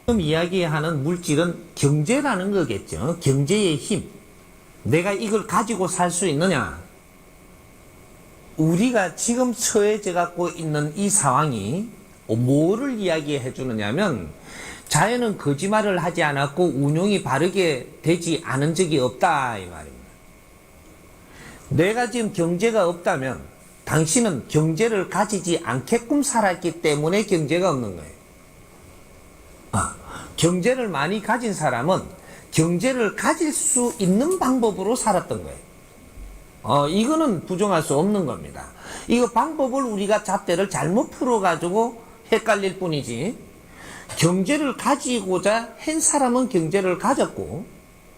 지금 이야기하는 물질은 경제라는 거겠죠. 경제의 힘. 내가 이걸 가지고 살 수 있느냐? 우리가 지금 처해져 갖고 있는 이 상황이 뭐를 이야기해 주느냐면, 자연은 거짓말을 하지 않았고 운용이 바르게 되지 않은 적이 없다 이 말입니다. 내가 지금 경제가 없다면 당신은 경제를 가지지 않게끔 살았기 때문에 경제가 없는 거예요. 경제를 많이 가진 사람은 경제를 가질 수 있는 방법으로 살았던 거예요. 이거는 부정할 수 없는 겁니다. 이거 방법을 우리가 잣대를 잘못 풀어가지고 헷갈릴 뿐이지, 경제를 가지고자 한 사람은 경제를 가졌고,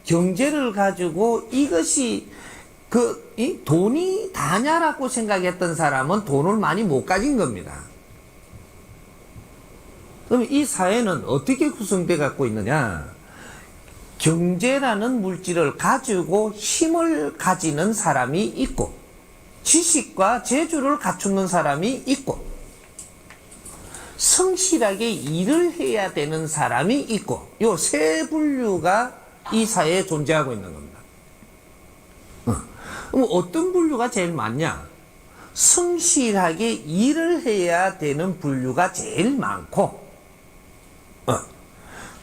경제를 가지고 이것이 이 돈이 다냐라고 생각했던 사람은 돈을 많이 못 가진 겁니다. 그럼 이 사회는 어떻게 구성되어 갖고 있느냐? 경제라는 물질을 가지고 힘을 가지는 사람이 있고, 지식과 재주를 갖추는 사람이 있고, 성실하게 일을 해야 되는 사람이 있고, 요 세 분류가 이 사회에 존재하고 있는 겁니다. 그럼 어떤 분류가 제일 많냐? 성실하게 일을 해야 되는 분류가 제일 많고,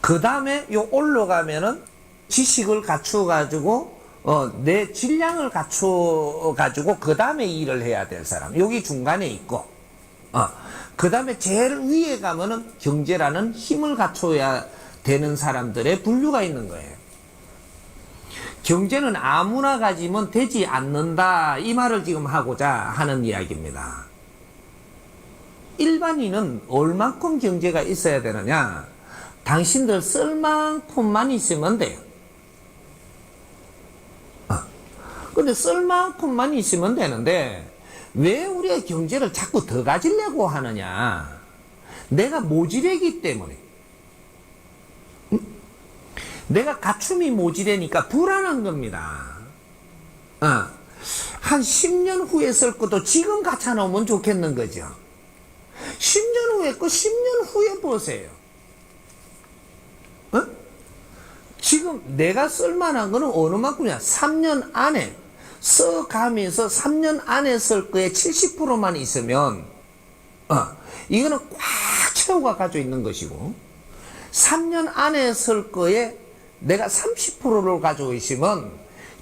그 다음에 요 올라가면은 지식을 갖추어가지고, 내 질량을 갖추어가지고, 그 다음에 일을 해야 될 사람. 여기 중간에 있고, 그 다음에 제일 위에 가면은 경제라는 힘을 갖춰야 되는 사람들의 분류가 있는 거예요. 경제는 아무나 가지면 되지 않는다, 이 말을 지금 하고자 하는 이야기입니다. 일반인은 얼만큼 경제가 있어야 되느냐? 당신들 쓸 만큼만 있으면 돼요. 근데 쓸 만큼만 있으면 되는데, 왜 우리가 경제를 자꾸 더 가지려고 하느냐? 내가 모질하기 때문에. 내가 갖춤이 모질하니까 불안한 겁니다. 한 10년 후에 쓸 것도 지금 갖춰 놓으면 좋겠는 거죠. 10년 후에 거 10년 후에 보세요. 지금 내가 쓸만한 거는 어느 만큼이냐? 3년 안에 써가면서 3년 안에 쓸 거에 70%만 있으면, 이거는 꽉 채워가 가지고 있는 것이고, 3년 안에 쓸 거에 내가 30%를 가지고 있으면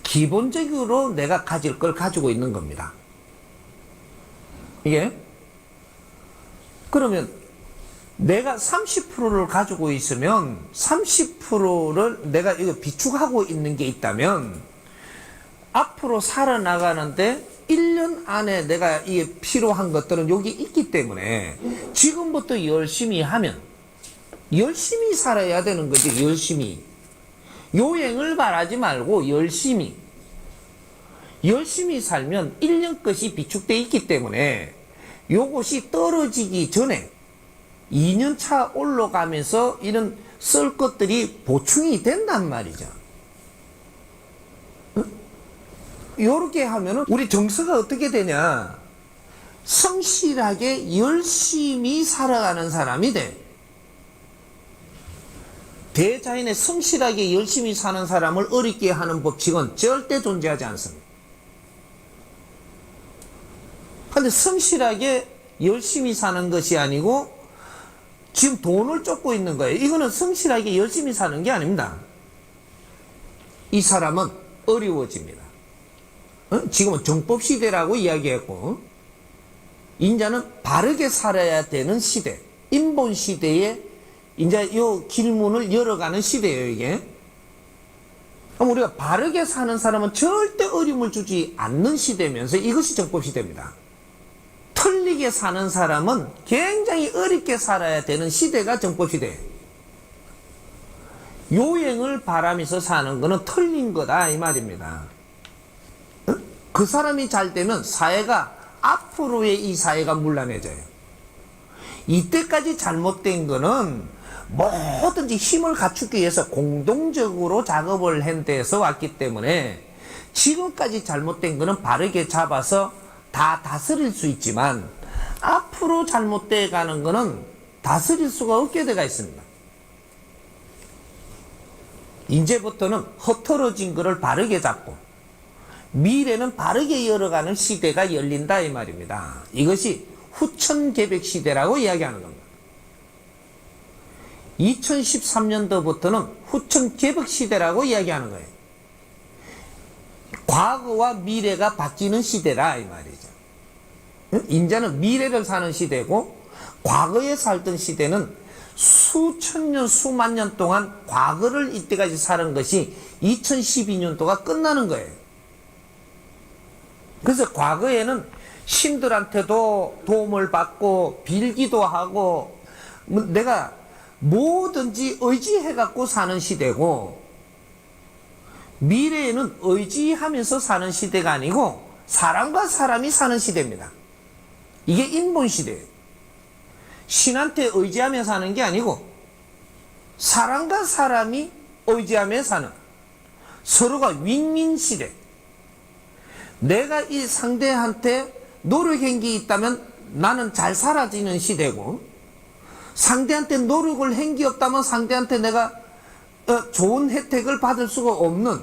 기본적으로 내가 가질 걸 가지고 있는 겁니다. 이게 그러면 내가 30%를 가지고 있으면 30%를 내가 이거 비축하고 있는 게 있다면, 앞으로 살아나가는데 1년 안에 내가 이게 필요한 것들은 여기 있기 때문에 지금부터 열심히 하면, 열심히 살아야 되는 거지. 열심히 요행을 바라지 말고 열심히 살면 1년 것이 비축되어 있기 때문에 요것이 떨어지기 전에 2년차 올라가면서 이런 쓸 것들이 보충이 된단 말이죠. 요렇게 하면은 우리 정서가 어떻게 되냐? 성실하게 열심히 살아가는 사람이 돼. 대자연에 성실하게 열심히 사는 사람을 어렵게 하는 법칙은 절대 존재하지 않습니다. 근데 성실하게 열심히 사는 것이 아니고 지금 돈을 쫓고 있는 거예요. 이거는 성실하게 열심히 사는 게 아닙니다. 이 사람은 어려워집니다. 지금은 정법시대라고 이야기했고, 인자는 바르게 살아야 되는 시대, 인본시대에 이제 요 길문을 열어가는 시대예요, 이게. 그럼 우리가 바르게 사는 사람은 절대 어려움을 주지 않는 시대면서 이것이 정법시대입니다. 틀리게 사는 사람은 굉장히 어렵게 살아야 되는 시대가 정법시대예요. 요행을 바라면서 사는 거는 틀린 거다, 이 말입니다. 그 사람이 잘 되면 사회가, 앞으로의 이 사회가 문란해져요. 이때까지 잘못된 거는 뭐든지 힘을 갖추기 위해서 공동적으로 작업을 한 데서 왔기 때문에, 지금까지 잘못된 거는 바르게 잡아서 다 다스릴 수 있지만, 앞으로 잘못돼 가는 거는 다스릴 수가 없게 돼가 있습니다. 이제부터는 흐트러진 거를 바르게 잡고 미래는 바르게 열어가는 시대가 열린다 이 말입니다. 이것이 후천개벽 시대라고 이야기하는 겁니다. 2013년도부터는 후천개벽 시대라고 이야기하는 거예요. 과거와 미래가 바뀌는 시대라 이 말이죠. 이제는 미래를 사는 시대고 과거에 살던 시대는 수천 년 수만 년 동안 과거를 이때까지 사는 것이 2012년도가 끝나는 거예요. 그래서 과거에는 신들한테도 도움을 받고 빌기도 하고 내가 뭐든지 의지해 갖고 사는 시대고, 미래에는 의지하면서 사는 시대가 아니고 사람과 사람이 사는 시대입니다. 이게 인본 시대예요. 신한테 의지하며 사는 게 아니고 사람과 사람이 의지하며 사는, 서로가 윈윈 시대. 내가 이 상대한테 노력한 게 있다면 나는 잘 살아지는 시대고, 상대한테 노력을 한 게 없다면 상대한테 내가 좋은 혜택을 받을 수가 없는,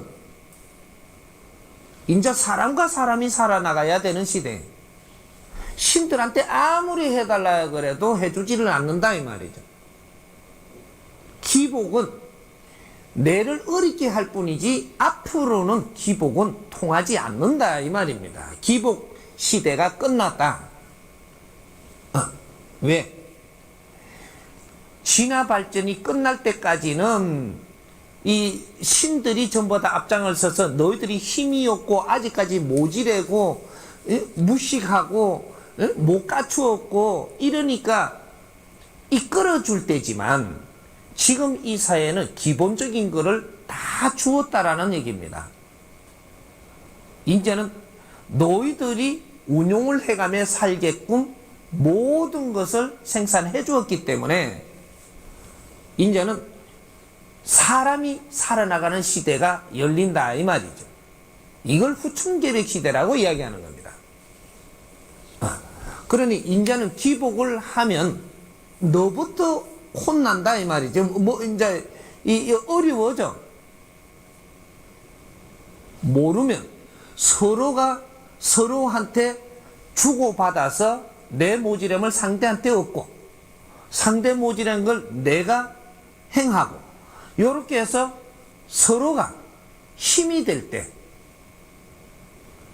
이제 사람과 사람이 살아나가야 되는 시대. 신들한테 아무리 해달라 그래도 해주지를 않는다 이 말이죠. 기복은 내를 어렵게 할 뿐이지 앞으로는 기복은 통하지 않는다 이 말입니다. 기복 시대가 끝났다. 왜? 진화 발전이 끝날 때까지는 이 신들이 전부 다 앞장을 서서 너희들이 힘이 없고 아직까지 모지래고 무식하고 못 갖추었고 이러니까 이끌어 줄 때지만, 지금 이 사회는 기본적인 거를 다 주었다라는 얘기입니다. 이제는 너희들이 운용을 해가며 살게끔 모든 것을 생산해 주었기 때문에 이제는 사람이 살아나가는 시대가 열린다 이 말이죠. 이걸 후천개벽 시대라고 이야기하는 겁니다. 그러니 이제는 기복을 하면 너부터 혼난다 이 말이죠. 뭐 이제 어려워져. 모르면 서로가 서로한테 주고받아서 내 모지람을 상대한테 얻고 상대 모지란 걸 내가 행하고, 이렇게 해서 서로가 힘이 될 때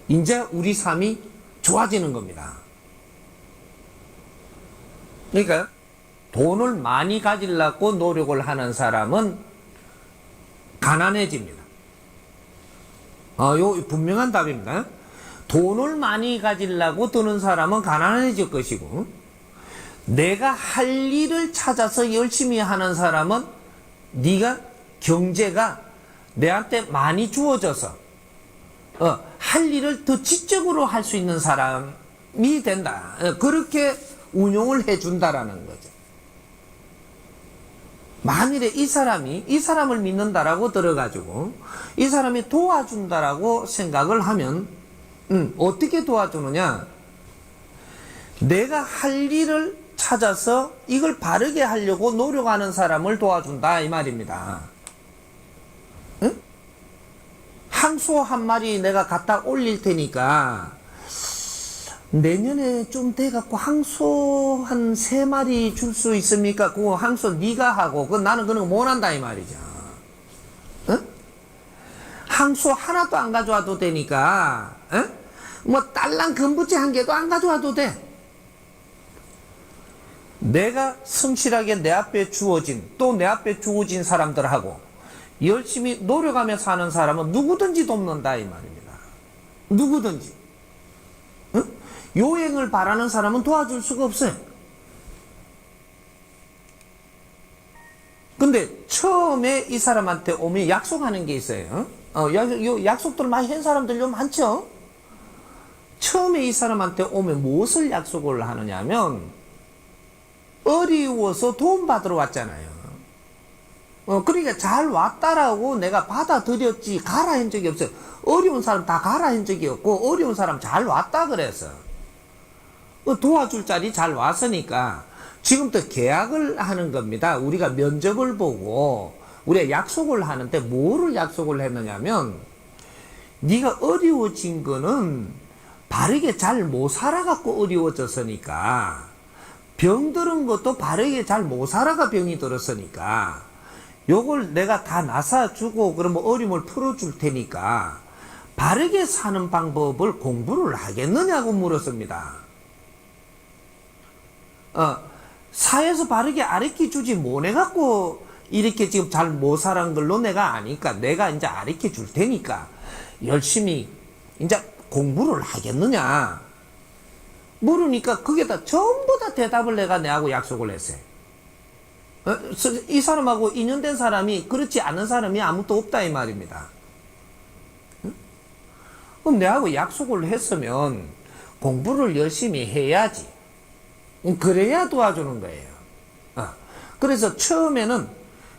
이제 우리 삶이 좋아지는 겁니다. 그러니까 돈을 많이 가지려고 노력을 하는 사람은 가난해집니다. 요 분명한 답입니다. 돈을 많이 가지려고 드는 사람은 가난해질 것이고, 내가 할 일을 찾아서 열심히 하는 사람은 네가 경제가 내한테 많이 주어져서 할 일을 더 지적으로 할 수 있는 사람이 된다. 그렇게 운용을 해준다라는 거죠. 만일에 이 사람을 믿는다라고 들어가지고 이 사람이 도와준다라고 생각을 하면 어떻게 도와주느냐? 내가 할 일을 찾아서 이걸 바르게 하려고 노력하는 사람을 도와준다 이 말입니다. 응? 항소 한 마리 내가 갖다 올릴 테니까 내년에 좀 돼갖고 항소 한 3마리 줄 수 있습니까? 그거 항소 네가 하고 나는 그런 거 못한다 이 말이죠. 응? 항소 하나도 안 가져와도 되니까, 응? 뭐 딸랑 금붙이 한 개도 안 가져와도 돼. 내가 성실하게 내 앞에 주어진, 또 내 앞에 주어진 사람들하고 열심히 노력하며 사는 사람은 누구든지 돕는다 이 말입니다. 누구든지. 응? 요행을 바라는 사람은 도와줄 수가 없어요. 근데 처음에 이 사람한테 오면 약속하는 게 있어요. 약속들 많이 한 사람들 좀 많죠? 처음에 이 사람한테 오면 무엇을 약속을 하느냐 하면, 어려워서 도움 받으러 왔잖아요. 그러니까 잘 왔다라고 내가 받아들였지 가라 한 적이 없어요. 어려운 사람 다 가라 한 적이 없고, 어려운 사람 잘 왔다 그래서 도와줄 자리 잘 왔으니까 지금부터 계약을 하는 겁니다. 우리가 면접을 보고 우리가 약속을 하는데 뭐를 약속을 했느냐면 네가 어려워진 거는 바르게 잘 못 살아갖고 어려워졌으니까, 병들은 것도 바르게 잘 못 살아가 병이 들었으니까 요걸 내가 다 나사주고 그러면 어려움을 풀어줄 테니까 바르게 사는 방법을 공부를 하겠느냐고 물었습니다. 사회에서 바르게 가르쳐주지 뭐 해갖고 이렇게 지금 잘 못 살은 걸로 내가 아니까 내가 이제 가르쳐줄 테니까 열심히 이제 공부를 하겠느냐 물으니까 그게 다 전부 다 대답을 내하고 약속을 했어요. 이 사람하고 인연된 사람이 그렇지 않은 사람이 아무도 없다 이 말입니다. 그럼 내하고 약속을 했으면 공부를 열심히 해야지. 그래야 도와주는 거예요. 그래서 처음에는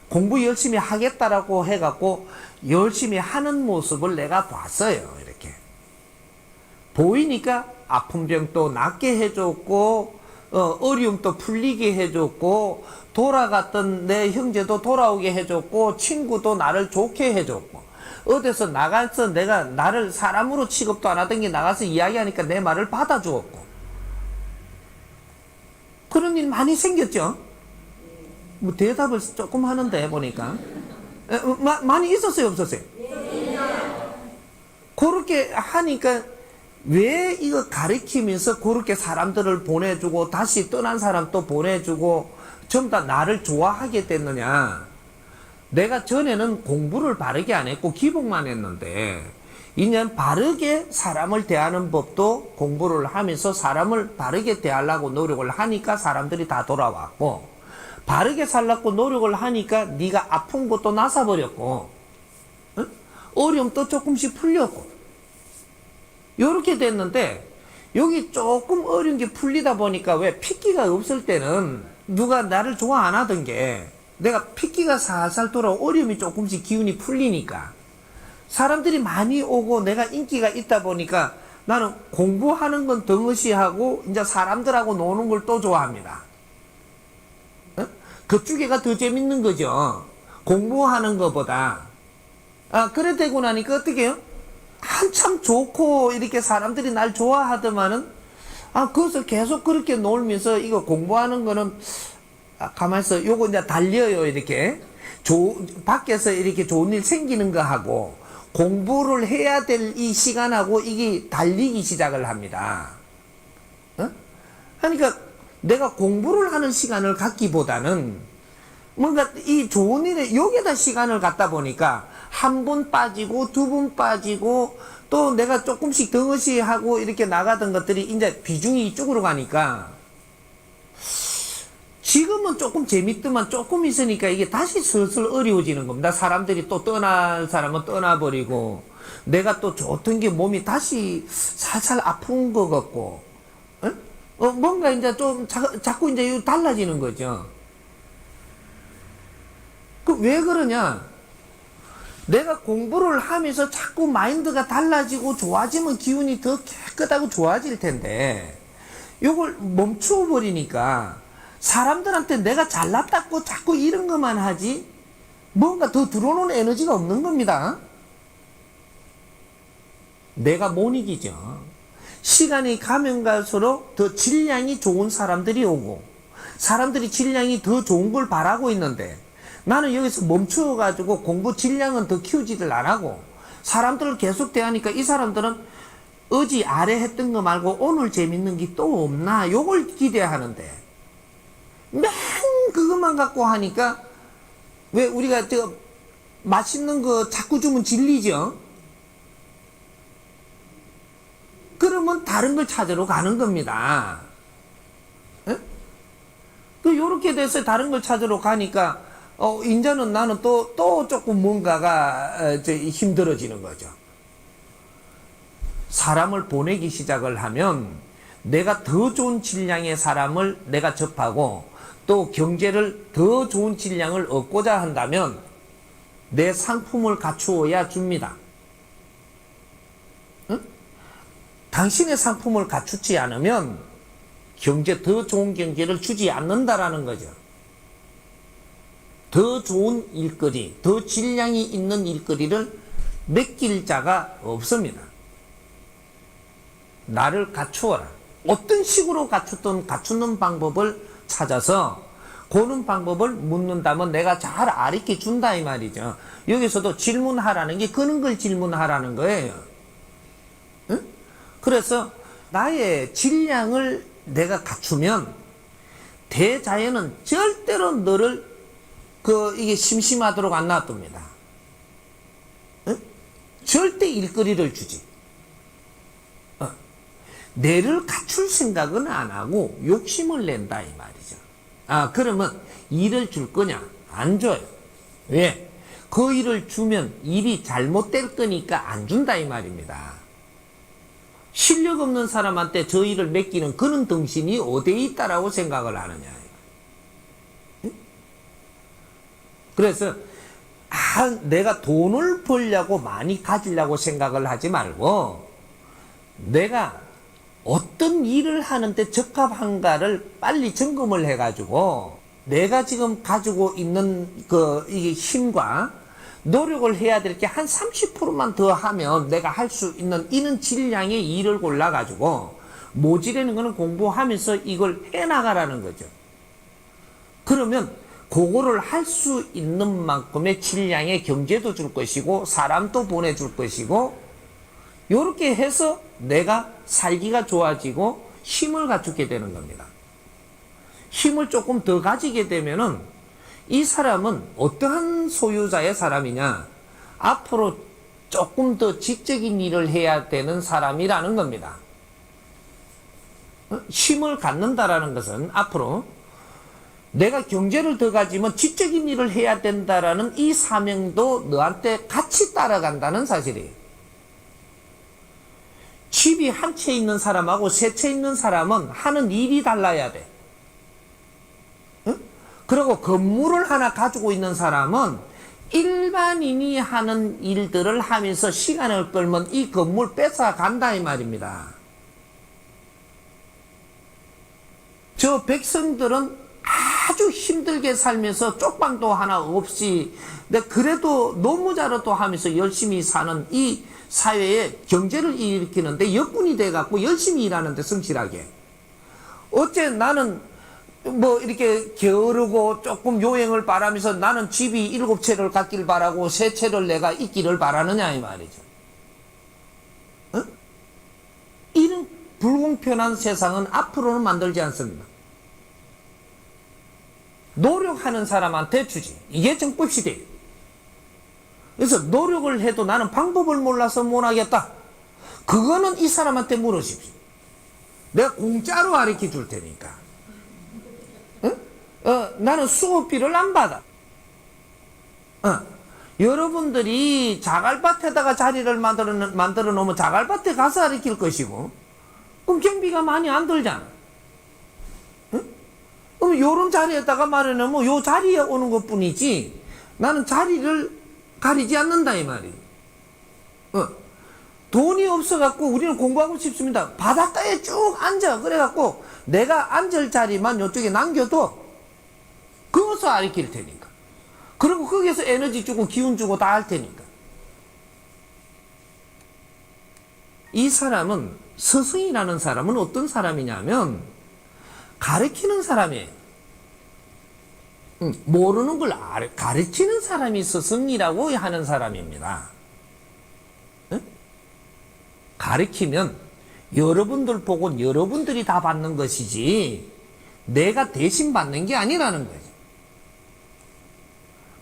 공부 열심히 하겠다라고 해갖고 열심히 하는 모습을 내가 봤어요. 이렇게 보이니까 아픈 병도 낫게 해줬고 어려움도 풀리게 해줬고 돌아갔던 내 형제도 돌아오게 해줬고 친구도 나를 좋게 해줬고 어디서 나가서 내가 나를 사람으로 취급도 안 하던 게 나가서 이야기하니까 내 말을 받아주었고 그런 일 많이 생겼죠. 뭐 대답을 조금 하는데 보니까 많이 있었어요 없었어요? 그렇게 하니까 왜 이거 가르치면서 그렇게 사람들을 보내주고 다시 떠난 사람 또 보내주고 전부 다 나를 좋아하게 됐느냐. 내가 전에는 공부를 바르게 안 했고 기복만 했는데 이제는 바르게 사람을 대하는 법도 공부를 하면서 사람을 바르게 대하려고 노력을 하니까 사람들이 다 돌아왔고 바르게 살려고 노력을 하니까 네가 아픈 것도 나서버렸고 어려움도 조금씩 풀렸고 요렇게 됐는데 여기 조금 어려운 게 풀리다 보니까 왜 핏기가 없을 때는 누가 나를 좋아 안 하던 게 내가 핏기가 살살 돌아 어려움이 조금씩 기운이 풀리니까 사람들이 많이 오고 내가 인기가 있다 보니까 나는 공부하는 건 덩어시하고 이제 사람들하고 노는 걸 또 좋아합니다. 그쪽에가 더 재밌는 거죠. 공부하는 것보다. 그래 되고 나니까 어떻게 해요? 한참 좋고 이렇게 사람들이 날 좋아하더만은 그것을 계속 그렇게 놀면서 이거 공부하는 거는 가만있어 요거 이제 달려요. 이렇게 밖에서 이렇게 좋은 일 생기는 거하고 공부를 해야 될 이 시간하고 이게 달리기 시작을 합니다. 그러니까 내가 공부를 하는 시간을 갖기보다는 뭔가 이 좋은 일에 여기에다 시간을 갖다 보니까 한 번 빠지고 두 번 빠지고 또 내가 조금씩 덩어시하고 이렇게 나가던 것들이 이제 비중이 이쪽으로 가니까 지금은 조금 재밌더만 조금 있으니까 이게 다시 슬슬 어려워지는 겁니다. 사람들이 또 떠날 사람은 떠나버리고 내가 또 좋던 게 몸이 다시 살살 아픈 것 같고 뭔가 이제 좀 자꾸 이제 달라지는 거죠. 왜 그러냐? 내가 공부를 하면서 자꾸 마인드가 달라지고 좋아지면 기운이 더 깨끗하고 좋아질 텐데 이걸 멈추어 버리니까 사람들한테 내가 잘났다고 자꾸 이런 것만 하지 뭔가 더 들어오는 에너지가 없는 겁니다. 내가 못 이기죠. 시간이 가면 갈수록 더 질량이 좋은 사람들이 오고 사람들이 질량이 더 좋은 걸 바라고 있는데 나는 여기서 멈추어가지고 공부 질량은 더 키우지를 안 하고 사람들을 계속 대하니까 이 사람들은 어제 아래 했던 거 말고 오늘 재밌는 게 또 없나 요걸 기대하는데 맨 그것만 갖고 하니까 왜 우리가 저 맛있는 거 자꾸 주면 질리죠. 그러면 다른 걸 찾으러 가는 겁니다. 요렇게 돼서 다른 걸 찾으러 가니까 이제는 나는 또 조금 뭔가가 힘들어지는 거죠. 사람을 보내기 시작을 하면 내가 더 좋은 질량의 사람을 내가 접하고 또 경제를 더 좋은 질량을 얻고자 한다면 내 상품을 갖추어야 줍니다. 당신의 상품을 갖추지 않으면 더 좋은 경제를 주지 않는다라는 거죠. 더 좋은 일거리, 더 질량이 있는 일거리를 맡길 자가 없습니다. 나를 갖추어라. 어떤 식으로 갖추는 방법을 찾아서 고는 방법을 묻는다면 내가 잘 가르쳐 준다 이 말이죠. 여기서도 질문하라는 게 그런 걸 질문하라는 거예요. 응? 그래서 나의 질량을 내가 갖추면 대자연은 절대로 너를 이게 심심하도록 안 놔둡니다. 응? 절대 일거리를 주지. 내를 갖출 생각은 안 하고 욕심을 낸다 이 말이죠. 그러면 일을 줄 거냐? 안 줘요. 왜? 그 일을 주면 일이 잘못될 거니까 안 준다 이 말입니다. 실력 없는 사람한테 저 일을 맡기는 그런 덩신이 어디에 있다라고 생각을 하느냐. 그래서 내가 돈을 벌려고 많이 가지려고 생각을 하지 말고 내가 어떤 일을 하는데 적합한가를 빨리 점검을 해가지고 내가 지금 가지고 있는 이게 힘과 노력을 해야 될 게 한 30%만 더 하면 내가 할 수 있는 이런 질량의 일을 골라가지고 모지라는 거는 공부하면서 이걸 해나가라는 거죠. 그러면 그거를 할 수 있는 만큼의 질량의 경제도 줄 것이고 사람도 보내줄 것이고 이렇게 해서 내가 살기가 좋아지고 힘을 갖추게 되는 겁니다. 힘을 조금 더 가지게 되면은 이 사람은 어떠한 소유자의 사람이냐? 앞으로 조금 더 지적인 일을 해야 되는 사람이라는 겁니다. 힘을 갖는다라는 것은 앞으로 내가 경제를 더 가지면 지적인 일을 해야 된다라는 이 사명도 너한테 같이 따라간다는 사실이에요. 집이 한 채 있는 사람하고 세 채 있는 사람은 하는 일이 달라야 돼. 응? 그리고 건물을 하나 가지고 있는 사람은 일반인이 하는 일들을 하면서 시간을 끌면 이 건물 뺏어간다 이 말입니다. 저 백성들은 아주 힘들게 살면서 쪽방도 하나 없이 그래도 노무자로도 하면서 열심히 사는 이 사회에 경제를 일으키는데 역군이 돼갖고 열심히 일하는데 성실하게. 어째 나는 이렇게 게으르고 조금 요행을 바라면서 나는 집이 7채를 갖길 바라고 3채를 내가 있기를 바라느냐 이 말이죠. 어? 이런 불공평한 세상은 앞으로는 만들지 않습니다. 노력하는 사람한테 주지. 이게 정법시대예요. 그래서 노력을 해도 나는 방법을 몰라서 못하겠다. 그거는 이 사람한테 물으십시오. 내가 공짜로 가르쳐 줄 테니까. 응? 나는 수업비를 안 받아. 여러분들이 자갈밭에다가 자리를 만들어 놓으면 자갈밭에 가서 가르칠 것이고, 그럼 경비가 많이 안 들잖아. 그럼 요런 자리에다가 말해놓으면 요 자리에 오는 것 뿐이지 나는 자리를 가리지 않는다 이 말이에요. 돈이 없어갖고 우리는 공부하고 싶습니다. 바닷가에 쭉 앉아. 그래갖고 내가 앉을 자리만 요쪽에 남겨둬. 그것을 가르칠 테니까. 그리고 거기에서 에너지 주고 기운 주고 다 할 테니까. 이 사람은, 스승이라는 사람은 어떤 사람이냐면 가르치는 사람이에요. 모르는 걸 가르치는 사람이 스승이라고 하는 사람입니다. 가르치면 여러분들 보고 여러분들이 다 받는 것이지 내가 대신 받는 게 아니라는 거죠.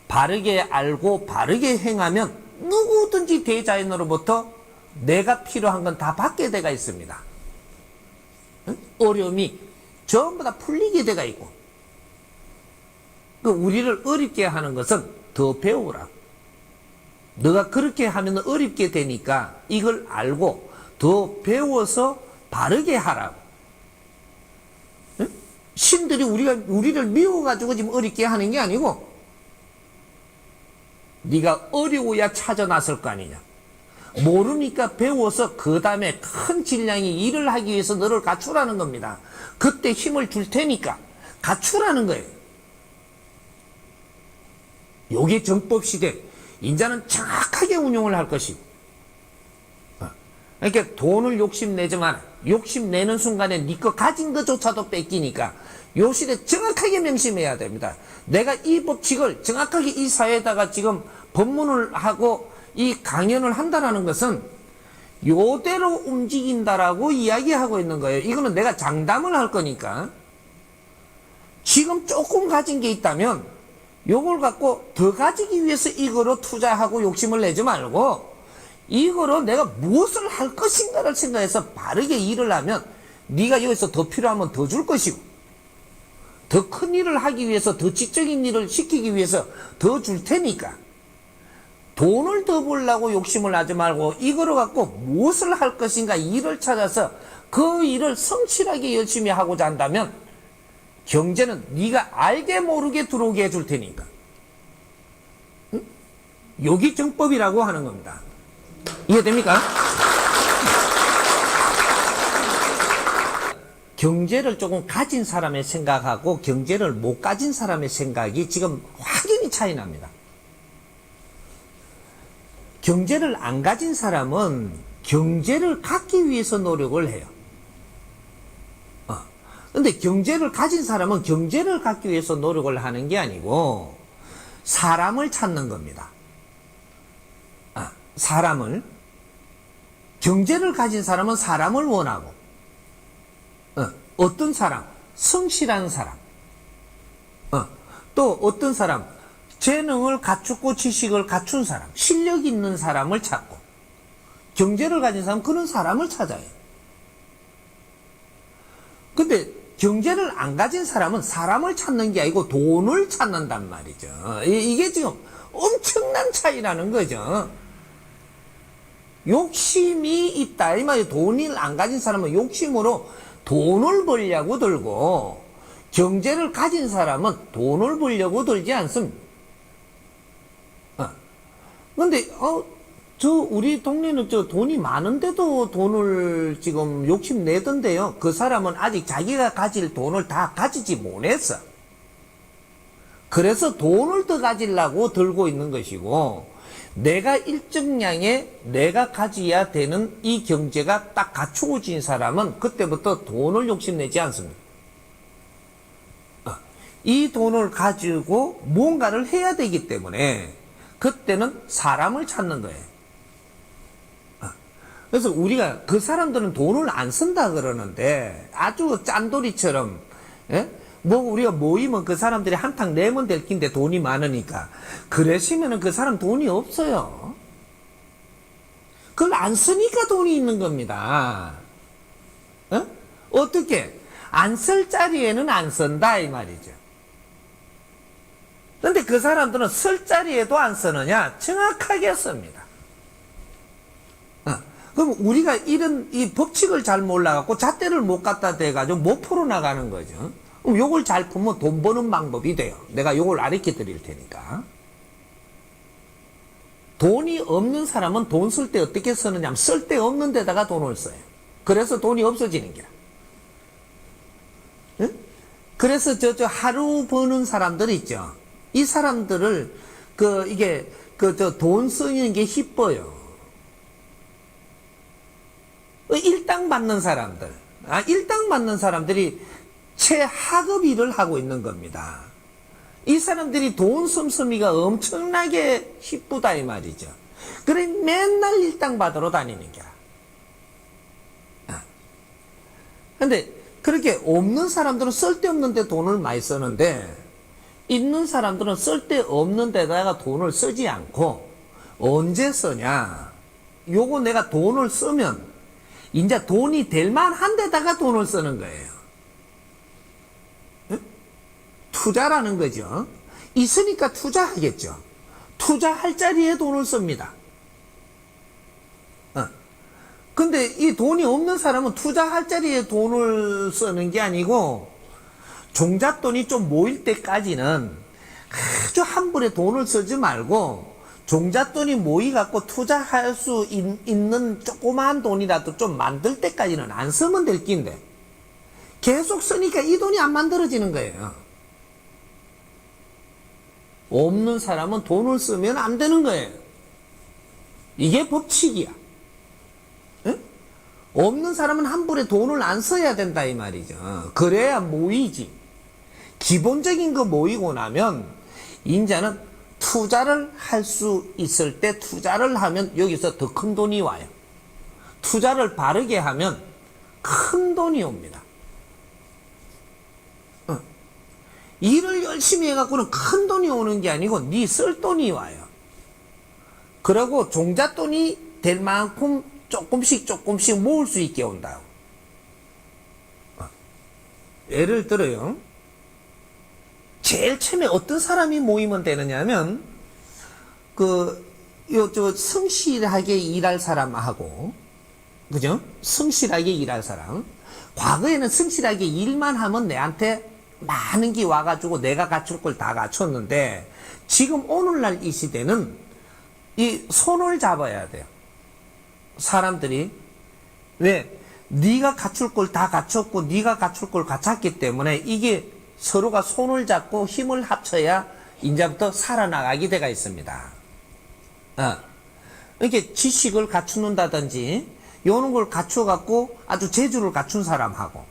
바르게 알고 바르게 행하면 누구든지 대자연으로부터 내가 필요한 건 다 받게 돼가 있습니다. 어려움이 전부 다 풀리게 돼가 있고, 우리를 어렵게 하는 것은 더 배우라. 너가 그렇게 하면 어렵게 되니까 이걸 알고 더 배워서 바르게 하라고. 신들이 우리를 미워가지고 지금 어렵게 하는 게 아니고, 네가 어려워야 찾아 나설 거 아니냐. 모르니까 배워서 그 다음에 큰 질량의 일을 하기 위해서 너를 갖추라는 겁니다. 그때 힘을 줄 테니까 갖추라는 거예요. 요게 정법 시대. 인자는 정확하게 운용을 할 것이고. 그러니까 돈을 욕심내지 마라. 욕심내는 순간에 네 거 가진 것조차도 뺏기니까 요 시대 정확하게 명심해야 됩니다. 내가 이 법칙을 정확하게 이 사회에다가 지금 법문을 하고 이 강연을 한다는 것은 요대로 움직인다라고 이야기하고 있는 거예요. 이거는 내가 장담을 할 거니까. 지금 조금 가진 게 있다면 요걸 갖고 더 가지기 위해서 이거로 투자하고 욕심을 내지 말고 이거로 내가 무엇을 할 것인가를 생각해서 바르게 일을 하면 네가 여기서 더 필요하면 더 줄 것이고 더 큰 일을 하기 위해서 더 지적인 일을 시키기 위해서 더 줄 테니까 돈을 더 벌려고 욕심을 하지 말고 이거로 갖고 무엇을 할 것인가 일을 찾아서 그 일을 성실하게 열심히 하고자 한다면 경제는 네가 알게 모르게 들어오게 해줄 테니까. 응? 여기 정법이라고 하는 겁니다. 이해됩니까? 경제를 조금 가진 사람의 생각하고 경제를 못 가진 사람의 생각이 지금 확연히 차이 납니다. 경제를 안 가진 사람은 경제를 갖기 위해서 노력을 해요. 근데 경제를 가진 사람은 경제를 갖기 위해서 노력을 하는 게 아니고 사람을 찾는 겁니다. 사람을. 경제를 가진 사람은 사람을 원하고 어떤 사람? 성실한 사람. 또 어떤 사람? 재능을 갖추고 지식을 갖춘 사람, 실력 있는 사람을 찾고 경제를 가진 사람은 그런 사람을 찾아요. 근데 경제를 안 가진 사람은 사람을 찾는 게 아니고 돈을 찾는단 말이죠. 이게 지금 엄청난 차이라는 거죠. 욕심이 있다 이 말이에요. 돈을 안 가진 사람은 욕심으로 돈을 벌려고 들고 경제를 가진 사람은 돈을 벌려고 들지 않습니다. 근데 우리 동네는 돈이 많은데도 돈을 지금 욕심내던데요. 그 사람은 아직 자기가 가질 돈을 다 가지지 못했어. 그래서 돈을 더 가지려고 들고 있는 것이고 내가 일정량의 내가 가져야 되는 이 경제가 딱 갖추어진 사람은 그때부터 돈을 욕심내지 않습니다. 이 돈을 가지고 뭔가를 해야 되기 때문에 그때는 사람을 찾는 거예요. 그래서 우리가 그 사람들은 돈을 안 쓴다 그러는데 아주 짠돌이처럼 우리가 모이면 그 사람들이 한탕 내면 될 낀데 돈이 많으니까 그러시면은 그 사람 돈이 없어요. 그걸 안 쓰니까 돈이 있는 겁니다. 어떻게? 안 쓸 자리에는 안 쓴다 이 말이죠. 근데 그 사람들은 쓸 자리에도 안 쓰느냐? 정확하게 씁니다. 그럼 우리가 이 법칙을 잘 몰라갖고 잣대를 못 갖다 대가지고 못 풀어나가는 거죠. 그럼 요걸 잘 풀면 돈 버는 방법이 돼요. 내가 요걸 가르쳐 드릴 테니까. 돈이 없는 사람은 돈 쓸 때 어떻게 쓰느냐 하면 쓸 데 없는 데다가 돈을 써요. 그래서 돈이 없어지는 거야. 응? 그래서 하루 버는 사람들 있죠. 이 사람들을 돈 쓰는 게 기뻐요. 일당 받는 사람들, 일당 받는 사람들이 최하급 일을 하고 있는 겁니다. 이 사람들이 돈 씀씀이가 엄청나게 기쁘다 이 말이죠. 그래 맨날 일당 받으러 다니는 거야. 근데 그렇게 없는 사람들은 쓸데없는 데 돈을 많이 쓰는데 있는 사람들은 쓸데없는 데다가 돈을 쓰지 않고 언제 쓰냐? 요거 내가 돈을 쓰면 이제 돈이 될 만한 데다가 돈을 쓰는 거예요. 투자라는 거죠. 있으니까 투자하겠죠. 투자할 자리에 돈을 씁니다. 근데 이 돈이 없는 사람은 투자할 자리에 돈을 쓰는 게 아니고 종잣돈이 좀 모일 때까지는 아주 한 번에 돈을 쓰지 말고 종잣돈이 모이갖고 투자할 수 있는 조그마한 돈이라도 좀 만들 때까지는 안 쓰면 될 낀데 계속 쓰니까 이 돈이 안 만들어지는 거예요. 없는 사람은 돈을 쓰면 안 되는 거예요. 이게 법칙이야. 응? 없는 사람은 함부로 돈을 안 써야 된다 이 말이죠. 그래야 모이지. 기본적인 거 모이고 나면 인자는 투자를 할 수 있을 때 투자를 하면 여기서 더 큰 돈이 와요. 투자를 바르게 하면 큰 돈이 옵니다. 일을 열심히 해갖고는 큰 돈이 오는 게 아니고 네 쓸 돈이 와요. 그리고 종잣돈이 될 만큼 조금씩 모을 수 있게 온다고. 예를 들어요. 제일 처음에 어떤 사람이 모이면 되느냐면 성실하게 일할 사람하고, 그죠? 성실하게 일할 사람. 과거에는 성실하게 일만 하면 내한테 많은 게 와가지고 내가 갖출 걸 다 갖췄는데, 지금 오늘날 이 시대는 이 손을 잡아야 돼요. 사람들이. 왜? 네가 갖출 걸 다 갖췄고 네가 갖출 걸 갖췄기 때문에 이게 서로가 손을 잡고 힘을 합쳐야 이제부터 살아나가게 돼가 있습니다. 이렇게 지식을 갖추는다든지 요런 걸 갖춰갖고 아주 재주를 갖춘 사람하고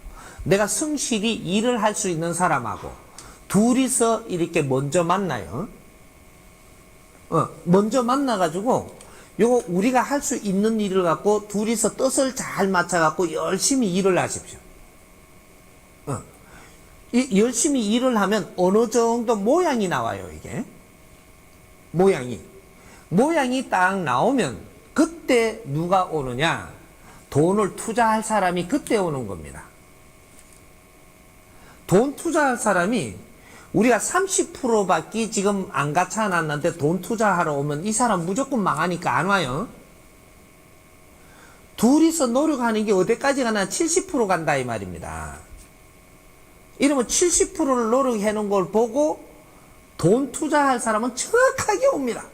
내가 성실히 일을 할 수 있는 사람하고 둘이서 이렇게 먼저 만나요. 먼저 만나가지고 요거 우리가 할 수 있는 일을 갖고 둘이서 뜻을 잘 맞춰갖고 열심히 일을 하십시오. 열심히 일을 하면 어느 정도 모양이 나와요, 이게. 모양이 딱 나오면 그때 누가 오느냐? 돈을 투자할 사람이 그때 오는 겁니다. 돈 투자할 사람이 우리가 30%밖에 지금 안 갖춰놨는데 돈 투자하러 오면 이 사람 무조건 망하니까 안 와요. 둘이서 노력하는 게 어디까지 가나 70% 간다 이 말입니다. 이러면 70%를 노력해 놓은 걸 보고 돈 투자할 사람은 정확하게 옵니다.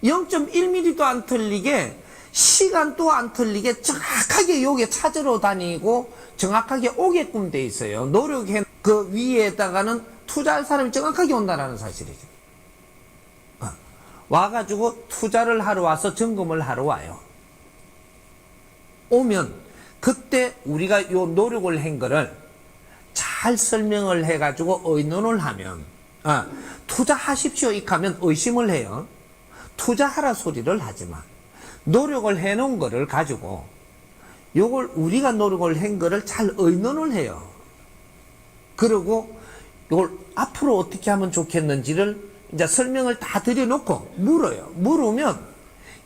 0.1mm도 안 틀리게 시간도 안 틀리게 정확하게 여기에 찾으러 다니고 정확하게 오게끔 돼 있어요. 노력해 그 위에다가는 투자할 사람이 정확하게 온다는 사실이죠. 와가지고 투자를 하러 와서 점검을 하러 와요. 오면 그때 우리가 요 노력을 한 거를 잘 설명을 해가지고 의논을 하면 투자하십시오 이렇게 하면 의심을 해요. 투자하라 소리를 하지만 노력을 해놓은 거를 가지고 요걸 우리가 노력을 한 거를 잘 의논을 해요. 그리고 요걸 앞으로 어떻게 하면 좋겠는지를 이제 설명을 다 드려놓고 물어요. 물으면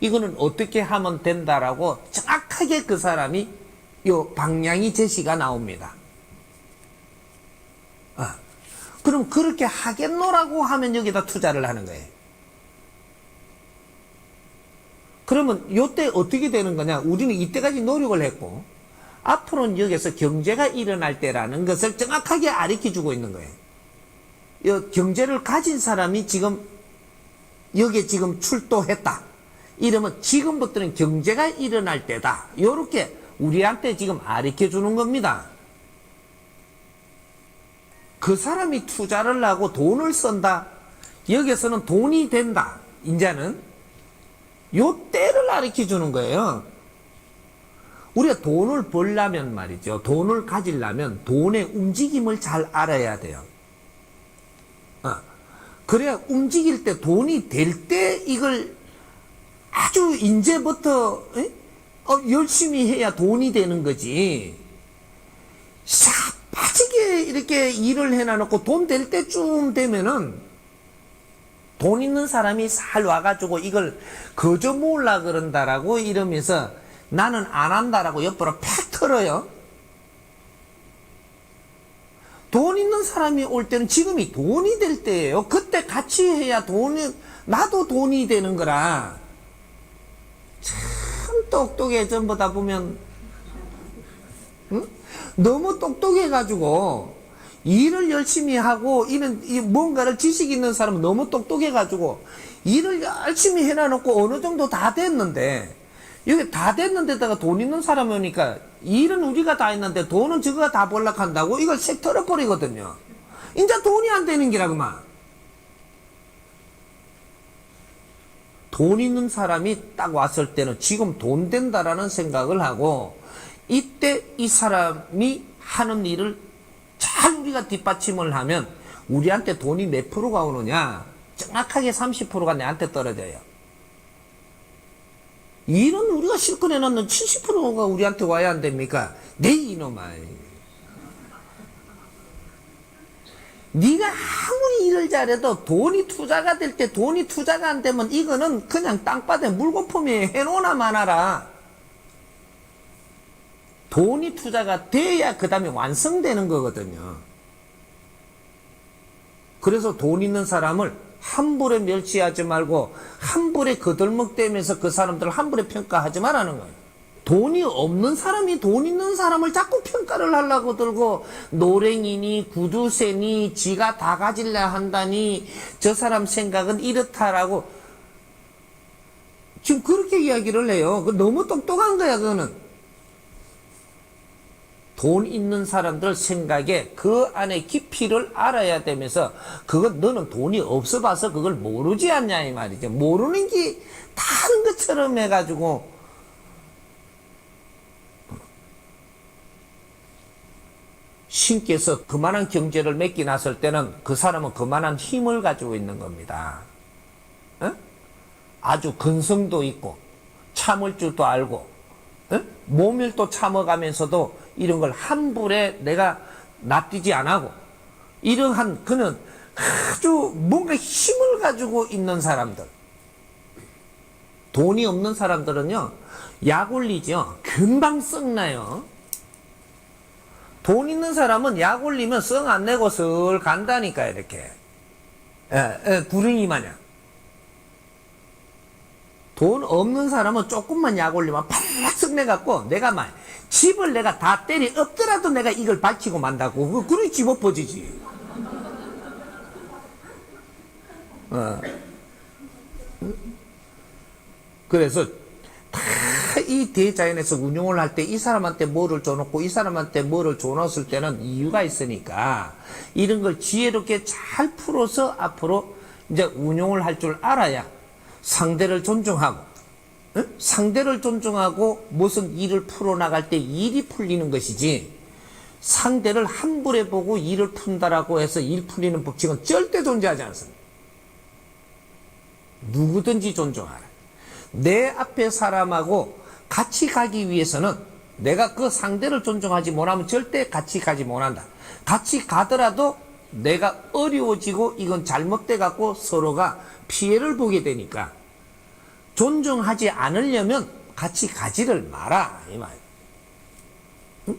이거는 어떻게 하면 된다라고 정확하게 그 사람이 요 방향이 제시가 나옵니다. 그럼 그렇게 하겠노라고 하면 여기다 투자를 하는 거예요. 그러면 요때 어떻게 되는 거냐? 우리는 이때까지 노력을 했고 앞으로는 여기서 경제가 일어날 때라는 것을 정확하게 가르쳐주고 있는 거예요. 이 경제를 가진 사람이 지금 여기에 지금 출도했다. 이러면 지금부터는 경제가 일어날 때다. 요렇게 우리한테 지금 가르쳐주는 겁니다. 그 사람이 투자를 하고 돈을 쓴다. 여기서는 돈이 된다. 이제는 요 때를 가르쳐 주는 거예요. 우리가 돈을 벌려면 말이죠. 돈을 가지려면 돈의 움직임을 잘 알아야 돼요. 그래야 움직일 때 돈이 될 때 이걸 아주 이제부터 열심히 해야 돈이 되는 거지. 싹 빠지게 이렇게 일을 해놔놓고 돈 될 때쯤 되면은 돈 있는 사람이 살 와가지고 이걸 거저 모으려고 그런다라고 이러면서 나는 안 한다라고 옆으로 팍 털어요. 돈 있는 사람이 올 때는 지금이 돈이 될 때예요. 그때 같이 해야 나도 돈이 되는 거라. 참 똑똑해. 전보다 보면 응? 너무 똑똑해가지고 일을 열심히 하고 뭔가를 지식 있는 사람은 너무 똑똑해가지고 일을 열심히 해놔놓고 어느 정도 다 됐는데 여기 다 됐는데다가 돈 있는 사람이 오니까 일은 우리가 다 했는데 돈은 저거가 다 벌락한다고 이걸 색 털어버리거든요. 이제 돈이 안 되는 기라 그만. 돈 있는 사람이 딱 왔을 때는 지금 돈 된다라는 생각을 하고, 이때 이 사람이 하는 일을 잘 우리가 뒷받침을 하면 우리한테 돈이 몇 프로가 오느냐? 정확하게 30%가 내한테 떨어져요. 일은 우리가 실컷 해놨는 70%가 우리한테 와야 안 됩니까? 네 이놈아. 네가 아무리 일을 잘해도 돈이 투자가 될 때 돈이 투자가 안 되면 이거는 그냥 땅바닥에 물거품이 해놓으나 마나라. 돈이 투자가 돼야 그 다음에 완성되는 거거든요. 그래서 돈 있는 사람을 함부로 멸시하지 말고 함부로 거들먹대면서 그 사람들을 함부로 평가하지 말라는 거예요. 돈이 없는 사람이 돈 있는 사람을 자꾸 평가를 하려고 들고, 노랭이니 구두쇠니 지가 다 가질라 한다니 저 사람 생각은 이렇다라고 지금 그렇게 이야기를 해요. 너무 똑똑한 거야. 그거는 돈 있는 사람들 생각에 그 안에 깊이를 알아야 되면서, 그건 너는 돈이 없어 봐서 그걸 모르지 않냐 이 말이죠. 모르는 게 다른 것처럼 해가지고. 신께서 그만한 경제를 맺기 났을 때는 그 사람은 그만한 힘을 가지고 있는 겁니다. 어? 아주 근성도 있고 참을 줄도 알고, 어? 모밀도 참아가면서도 이런 걸 함부로 내가 납득지 안 하고, 이러한 그는 아주 뭔가 힘을 가지고 있는 사람들. 돈이 없는 사람들은요, 약 올리죠. 금방 썩나요. 돈 있는 사람은 약 올리면 썩 안 내고 슬 간다니까, 이렇게. 구릉이 마냥. 돈 없는 사람은 조금만 약 올리면 팔락 썩 내갖고, 내가 집을 내가 다 때리 엎더라도 내가 이걸 밝히고 만다고. 그래, 집 엎어지지. 그래서 이 대자연에서 운용을 할 때 이 사람한테 뭐를 줘놓고 이 사람한테 뭐를 줘놓았을 때는 이유가 있으니까, 이런 걸 지혜롭게 잘 풀어서 앞으로 이제 운용을 할 줄 알아야 상대를 존중하고, 응? 상대를 존중하고 무슨 일을 풀어나갈 때 일이 풀리는 것이지, 상대를 함부로 보고 일을 푼다라고 해서 일 풀리는 법칙은 절대 존재하지 않습니다. 누구든지 존중하라. 내 앞에 사람하고 같이 가기 위해서는 내가 그 상대를 존중하지 못하면 절대 같이 가지 못한다. 같이 가더라도 내가 어려워지고 이건 잘못돼 갖고 서로가 피해를 보게 되니까, 존중하지 않으려면 같이 가지를 마라 이 말. 응?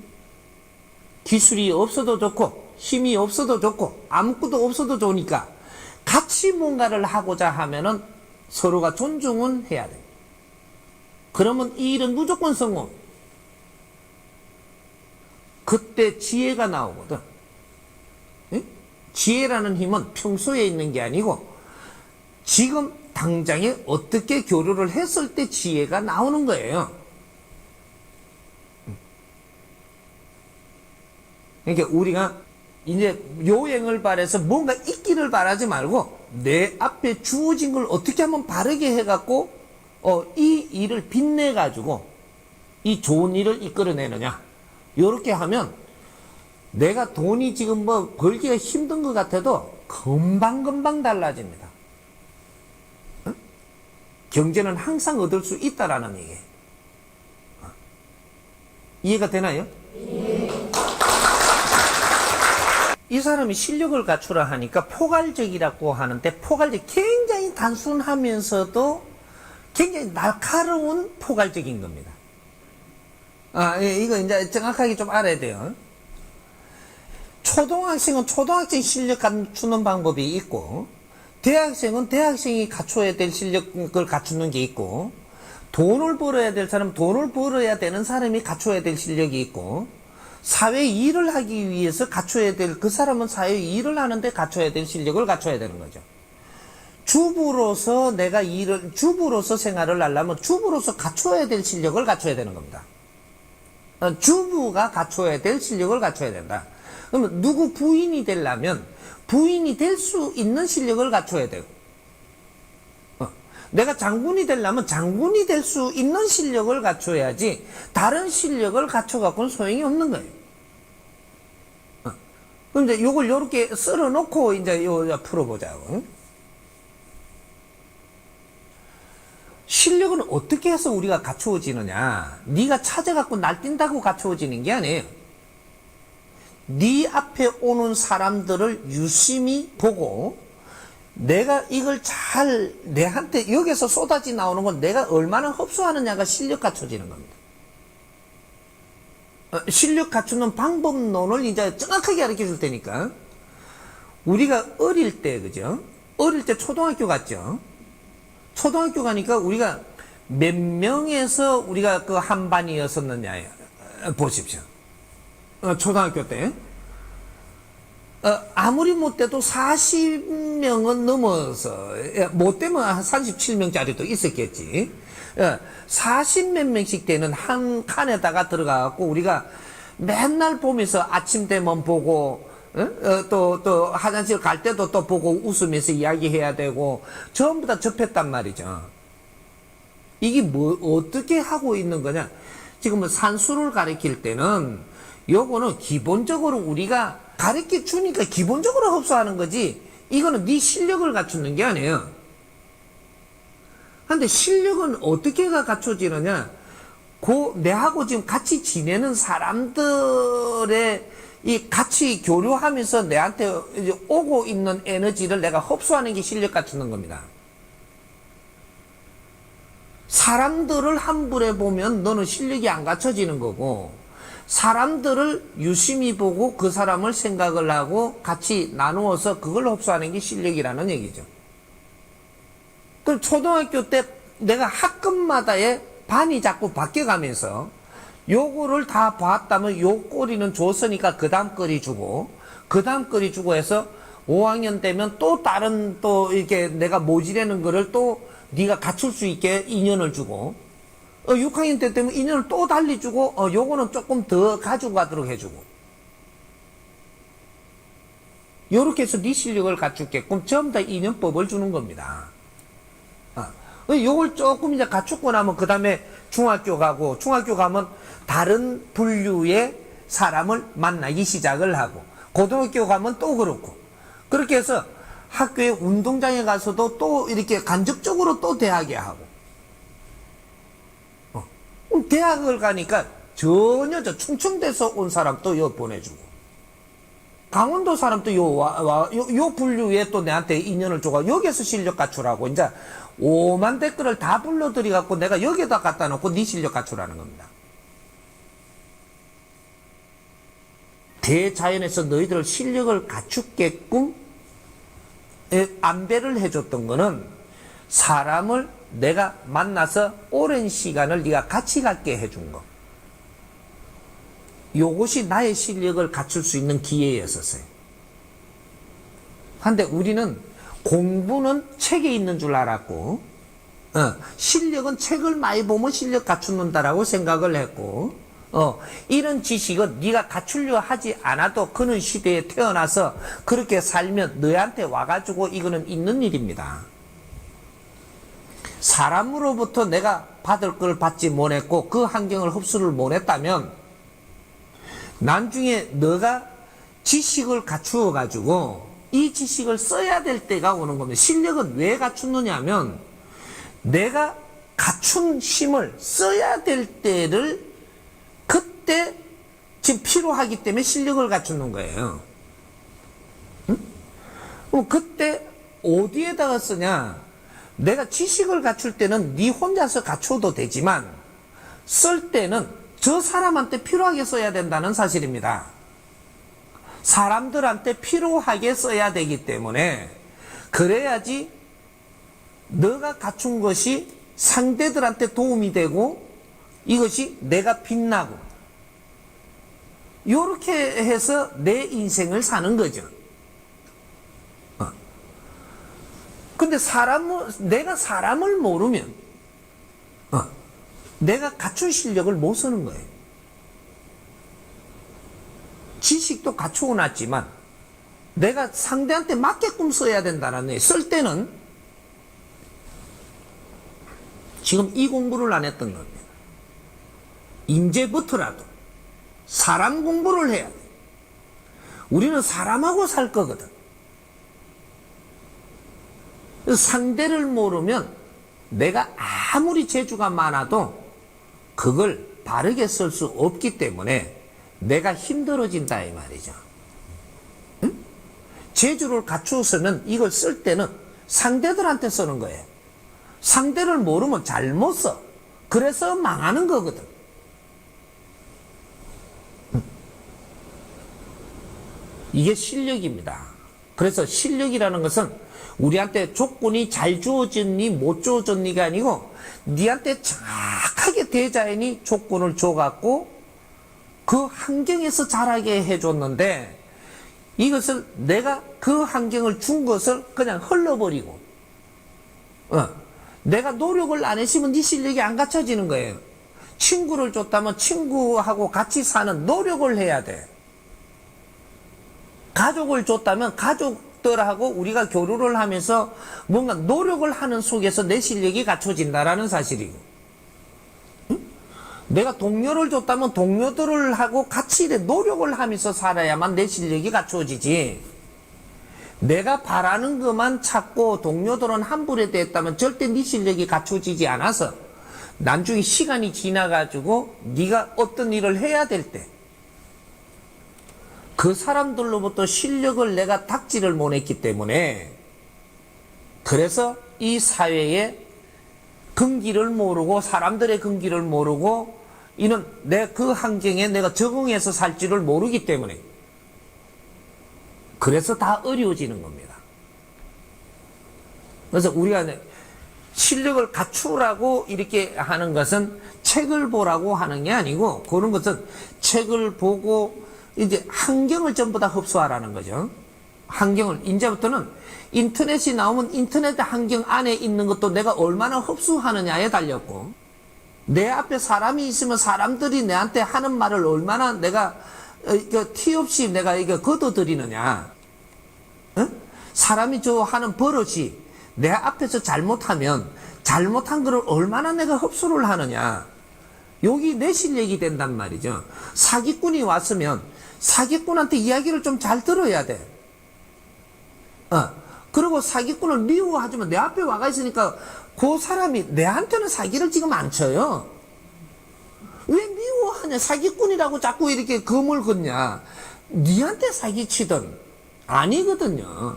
기술이 없어도 좋고 힘이 없어도 좋고 아무것도 없어도 좋으니까 같이 뭔가를 하고자 하면은 서로가 존중은 해야 돼. 그러면 이 일은 무조건 성공. 그때 지혜가 나오거든. 응? 지혜라는 힘은 평소에 있는 게 아니고 지금 당장에 어떻게 교류를 했을 때 지혜가 나오는 거예요. 그러니까 우리가 이제 요행을 바라서 뭔가 있기를 바라지 말고 내 앞에 주어진 걸 어떻게 하면 바르게 해갖고 이 일을 빛내가지고 이 좋은 일을 이끌어내느냐, 요렇게 하면 내가 돈이 지금 뭐 벌기가 힘든 것 같아도 금방금방 달라집니다. 응? 경제는 항상 얻을 수 있다라는 얘기예요. 이해가 되나요? 이 사람이 실력을 갖추라 하니까 포괄적이라고 하는데, 포괄적, 굉장히 단순하면서도 굉장히 날카로운 포괄적인 겁니다. 이거 이제 정확하게 좀 알아야 돼요. 초등학생은 초등학생 실력 갖추는 방법이 있고, 대학생은 대학생이 갖춰야 될 실력을 갖추는 게 있고, 돈을 벌어야 될 사람은 돈을 벌어야 되는 사람이 갖춰야 될 실력이 있고, 사회 일을 하기 위해서 갖춰야 될 그 사람은 사회 일을 하는데 갖춰야 될 실력을 갖춰야 되는 거죠. 주부로서 내가 주부로서 생활을 하려면 주부로서 갖춰야 될 실력을 갖춰야 되는 겁니다. 주부가 갖춰야 될 실력을 갖춰야 된다. 그러면 누구 부인이 되려면 부인이 될 수 있는 실력을 갖춰야 되고, 내가 장군이 되려면 장군이 될 수 있는 실력을 갖춰야지 다른 실력을 갖춰갖고는 소용이 없는 거예요. 그런데 요걸 요렇게 썰어 놓고 이제 요 풀어보자고. 실력은 어떻게 해서 우리가 갖추어지느냐? 네가 찾아갖고 날뛴다고 갖추어지는 게 아니에요. 네 앞에 오는 사람들을 유심히 보고 내가 이걸 잘 내한테 여기서 쏟아지 나오는 건 내가 얼마나 흡수하느냐가 실력 갖춰지는 겁니다. 실력 갖추는 방법론을 이제 정확하게 가르쳐 줄 테니까. 우리가 어릴 때, 그죠? 어릴 때 초등학교 갔죠? 초등학교 가니까 우리가 몇 명에서 우리가 그 한 반이었었느냐 보십시오. 초등학교 때 아무리 못돼도 40명은 넘어서, 못되면 한 37명짜리도 있었겠지. 40몇 명씩 되는 한 칸에다가 들어가갖고 우리가 맨날 보면서 아침 되면 보고, 또 화장실 갈 때도 또 보고 웃으면서 이야기해야 되고 전부 다 접했단 말이죠. 이게 뭐 어떻게 하고 있는 거냐? 지금 산수를 가르칠 때는 요거는 기본적으로 우리가 가르쳐 주니까 기본적으로 흡수하는 거지, 이거는 네 실력을 갖추는 게 아니에요. 근데 실력은 어떻게 갖춰지느냐? 내하고 지금 같이 지내는 사람들의 이 같이 교류하면서 내한테 이제 오고 있는 에너지를 내가 흡수하는 게 실력 갖추는 겁니다. 사람들을 함부로 보면 너는 실력이 안 갖춰지는 거고, 사람들을 유심히 보고 그 사람을 생각을 하고 같이 나누어서 그걸 흡수하는 게 실력이라는 얘기죠. 그럼 초등학교 때 내가 학급마다의 반이 자꾸 바뀌어가면서 요거를 다 봤다면 요 꼬리는 줬으니까 그 다음 꼬리 주고, 그 다음 꼬리 주고 해서 5학년 되면 또 다른 또 이렇게 내가 모지라는 거를 또 네가 갖출 수 있게 인연을 주고, 6학년 때 되면 인연을 또 달리 주고, 요거는 조금 더 가지고 가도록 해주고, 요렇게 해서 네 실력을 갖추게끔 전부 다 인연법을 주는 겁니다. 요걸 조금 이제 갖추고 나면 그 다음에 중학교 가고, 중학교 가면 다른 분류의 사람을 만나기 시작을 하고, 고등학교 가면 또 그렇고, 그렇게 해서 학교에 운동장에 가서도 또 이렇게 간접적으로 또 대하게 하고, 대학을 가니까 전혀 저 충청대에서 온 사람도 요 보내주고, 강원도 사람도 요 분류에 또 내한테 인연을 줘가 여기에서 실력 갖추라고 이제 5만 댓글을 다 불러들이 갖고 내가 여기에다 갖다 놓고 네 실력 갖추라는 겁니다. 대자연에서 너희들 실력을 갖추게끔 안배를 해줬던 거는 사람을 내가 만나서 오랜 시간을 네가 같이 갖게 해준 거. 요것이 나의 실력을 갖출 수 있는 기회였었어요. 근데 우리는 공부는 책에 있는 줄 알았고, 실력은 책을 많이 보면 실력 갖춘다라고 생각을 했고, 이런 지식은 네가 갖추려 하지 않아도 그런 시대에 태어나서 그렇게 살면 너한테 와가지고 이거는 있는 일입니다. 사람으로부터 내가 받을 걸 받지 못했고 그 환경을 흡수를 못했다면 나중에 너가 지식을 갖추어 가지고 이 지식을 써야 될 때가 오는 겁니다. 실력은 왜 갖추느냐 하면 내가 갖춘 힘을 써야 될 때를 그때 지금 필요하기 때문에 실력을 갖추는 거예요. 응? 그때 어디에다가 쓰냐? 내가 지식을 갖출 때는 네 혼자서 갖춰도 되지만 쓸 때는 저 사람한테 필요하게 써야 된다는 사실입니다. 사람들한테 필요하게 써야 되기 때문에 그래야지 너가 갖춘 것이 상대들한테 도움이 되고 이것이 내가 빛나고 이렇게 해서 내 인생을 사는 거죠. 근데 내가 사람을 모르면 내가 갖춘 실력을 못 쓰는 거예요. 지식도 갖추어 놨지만 내가 상대한테 맞게끔 써야 된다는 거예요. 쓸 때는 지금 이 공부를 안 했던 겁니다. 이제부터라도 사람 공부를 해야 돼. 우리는 사람하고 살 거거든. 상대를 모르면 내가 아무리 재주가 많아도 그걸 바르게 쓸 수 없기 때문에 내가 힘들어진다 이 말이죠. 응? 재주를 갖추었으면 이걸 쓸 때는 상대들한테 쓰는 거예요. 상대를 모르면 잘못 써. 그래서 망하는 거거든. 이게 실력입니다. 그래서 실력이라는 것은 우리한테 조건이 잘 주어졌니 못 주어졌니가 아니고 니한테 정확하게 대자연이 조건을 줘갖고 그 환경에서 자라게 해줬는데 이것을 내가 그 환경을 준 것을 그냥 흘러버리고 내가 노력을 안 했으면 네 실력이 안 갖춰지는 거예요. 친구를 줬다면 친구하고 같이 사는 노력을 해야 돼. 가족을 줬다면 가족들하고 우리가 교류를 하면서 뭔가 노력을 하는 속에서 내 실력이 갖춰진다라는 사실이고, 응? 내가 동료를 줬다면 동료들을 하고 같이 노력을 하면서 살아야만 내 실력이 갖춰지지. 내가 바라는 것만 찾고 동료들은 함부로 됐다면 절대 네 실력이 갖춰지지 않아서 나중에 시간이 지나가지고 네가 어떤 일을 해야 될 때 그 사람들로부터 실력을 내가 닥지를 못했기 때문에 그래서 이 사회에 근기를 모르고 사람들의 근기를 모르고 이는 내 그 환경에 내가 적응해서 살지를 모르기 때문에 그래서 다 어려워지는 겁니다. 그래서 우리가 실력을 갖추라고 이렇게 하는 것은 책을 보라고 하는 게 아니고 그런 것은 책을 보고 이제 환경을 전부 다 흡수하라는 거죠. 환경을 이제부터는 인터넷이 나오면 인터넷 환경 안에 있는 것도 내가 얼마나 흡수하느냐에 달렸고 내 앞에 사람이 있으면 사람들이 내한테 하는 말을 얼마나 내가 티 없이 내가 이거 걷어들이느냐. 사람이 저 하는 버릇이 내 앞에서 잘못하면 잘못한 거를 얼마나 내가 흡수를 하느냐. 여기 내 실력이 된단 말이죠. 사기꾼이 왔으면 사기꾼한테 이야기를 좀 잘 들어야 돼. 그리고 사기꾼을 미워하지만 내 앞에 와가 있으니까 그 사람이 내한테는 사기를 지금 안 쳐요. 왜 미워하냐? 사기꾼이라고 자꾸 이렇게 금을 긋냐? 니한테 사기치든 아니거든요.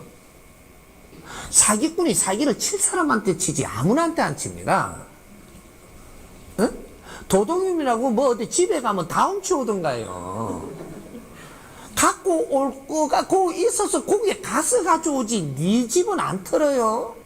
사기꾼이 사기를 칠 사람한테 치지 아무나한테 안 칩니다. 도둑님이라고 뭐 어디 집에 가면 다 훔쳐오던가요. 갖고 올 거가 거기 있어서 거기에 가서 가져오지 네 집은 안 털어요.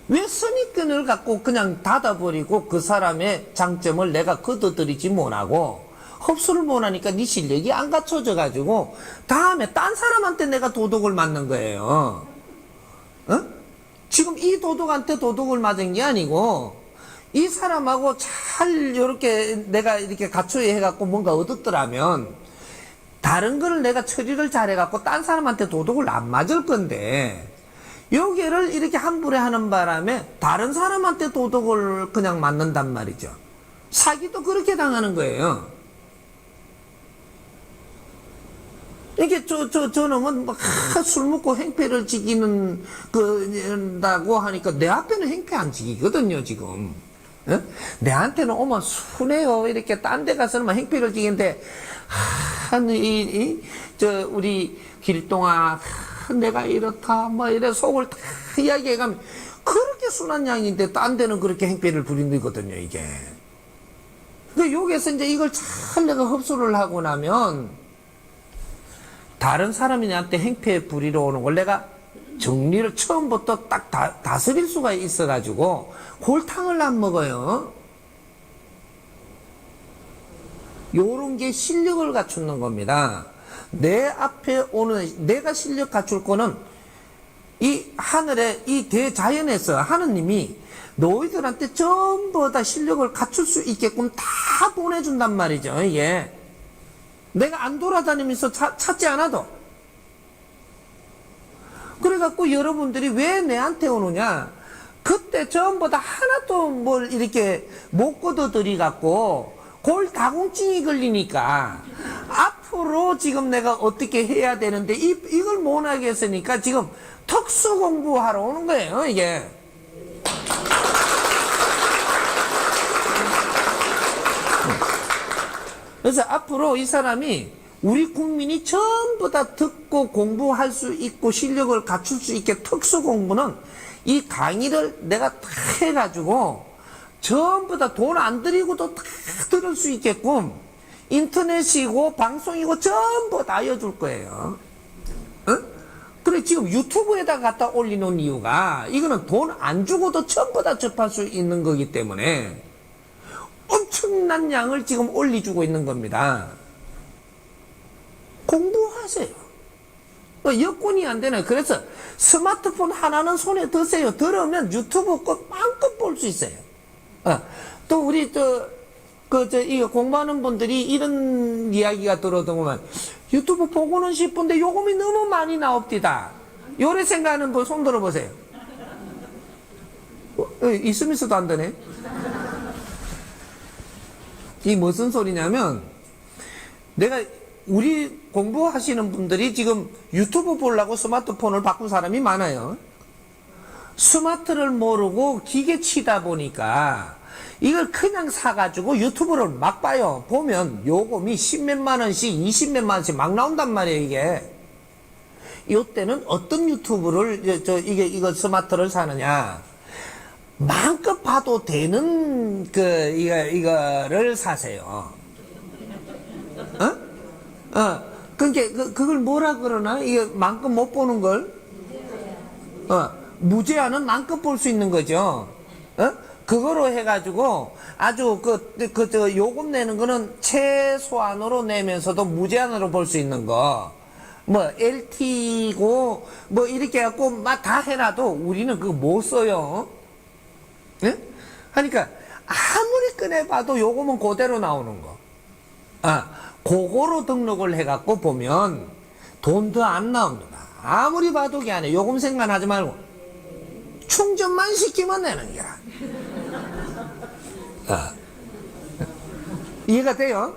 왜 선입견을 갖고 그냥 닫아버리고 그 사람의 장점을 내가 걷어들이지 못하고 흡수를 못하니까 네 실력이 안 갖춰져 가지고 다음에 딴 사람한테 내가 도둑을 맞는 거예요. 지금 이 도둑한테 도둑을 맞은 게 아니고 이 사람하고 잘 이렇게 내가 이렇게 갖춰야 해갖고 뭔가 얻었더라면 다른 거를 내가 처리를 잘 해갖고 딴 사람한테 도둑을 안 맞을 건데 여기를 이렇게 함부로 하는 바람에 다른 사람한테 도둑을 그냥 맞는단 말이죠. 사기도 그렇게 당하는 거예요. 이게 저놈은 술 먹고 행패를 지기는 다고 하니까 내 앞에는 행패 안 지기거든요 지금. 내한테는 오면 순해요. 이렇게 딴 데 가서는 행패를 지기는데 우리 길동아 내가 이렇다 뭐 이래 속을 다 이야기해가면 그렇게 순한 양인데 딴 데는 그렇게 행패를 부리거든요 이게. 그러니까 여기에서 이제 이걸 잘 내가 흡수를 하고 나면 다른 사람이 나한테 행패 부리러 오는 걸 내가 정리를 처음부터 딱 다스릴 수가 있어가지고 골탕을 안 먹어요. 요런 게 실력을 갖추는 겁니다. 내 앞에 오는 내가 실력 갖출 거는 이 하늘에 이 대자연에서 하느님이 너희들한테 전부 다 실력을 갖출 수 있게끔 다 보내준단 말이죠. 이게 내가 안 돌아다니면서 찾지 않아도 그래갖고 여러분들이 왜 내한테 오느냐? 그때 전부 다 하나도 뭘 이렇게 못 걷어들이갖고 골다공증이 걸리니까 앞으로 지금 내가 어떻게 해야 되는데 이걸 못 하겠으니까 지금 특수 공부하러 오는 거예요, 이게. 그래서 앞으로 이 사람이 우리 국민이 전부 다 듣고 공부할 수 있고 실력을 갖출 수 있게 특수 공부는 이 강의를 내가 다 해가지고 전부 다 돈 안 들이고도 다 들을 수 있게끔 인터넷이고 방송이고 전부 다 알려줄 거예요. 어? 그래 지금 유튜브에다 갖다 올리는 이유가 이거는 돈 안 주고도 전부 다 접할 수 있는 거기 때문에 엄청난 양을 지금 올려주고 있는 겁니다. 공부하세요. 여건이 안 되네. 그래서 스마트폰 하나는 손에 드세요. 들으면 유튜브 꼭 마음껏 볼 수 있어요. 또 우리 이거 공부하는 분들이 이런 이야기가 들어오더구만. 유튜브 보고는 싶은데 요금이 너무 많이 나옵디다. 요래 생각하는 분 손 들어보세요. 있으면서도 안 되네. 이 무슨 소리냐면 내가 우리 공부하시는 분들이 지금 유튜브 보려고 스마트폰을 바꾼 사람이 많아요. 스마트를 모르고 기계 치다 보니까 이걸 그냥 사가지고 유튜브를 막 봐요. 보면 요금이 10몇만 원씩 20몇만 원씩 막 나온단 말이에요, 이게. 요때는 어떤 유튜브를 이거 스마트를 사느냐, 마음껏 봐도 되는 이거를 사세요. 그러니까 그걸 뭐라 그러나? 이게 마음껏 못 보는 걸? 무제한은 마음껏 볼 수 있는 거죠. 그거로 해가지고 아주 요금 내는 거는 최소한으로 내면서도 무제한으로 볼 수 있는 거. 뭐 LT고 뭐 이렇게 해갖고 막 다 해놔도 우리는 그거 못 써요. 예? 하니까 아무리 꺼내봐도 요금은 그대로 나오는 거. 그거로 등록을 해갖고 보면 돈도 안 나옵니다. 아무리 봐도 게 아니에요. 요금 생각하지 말고 충전만 시키면 되는 거야. 이해가 돼요?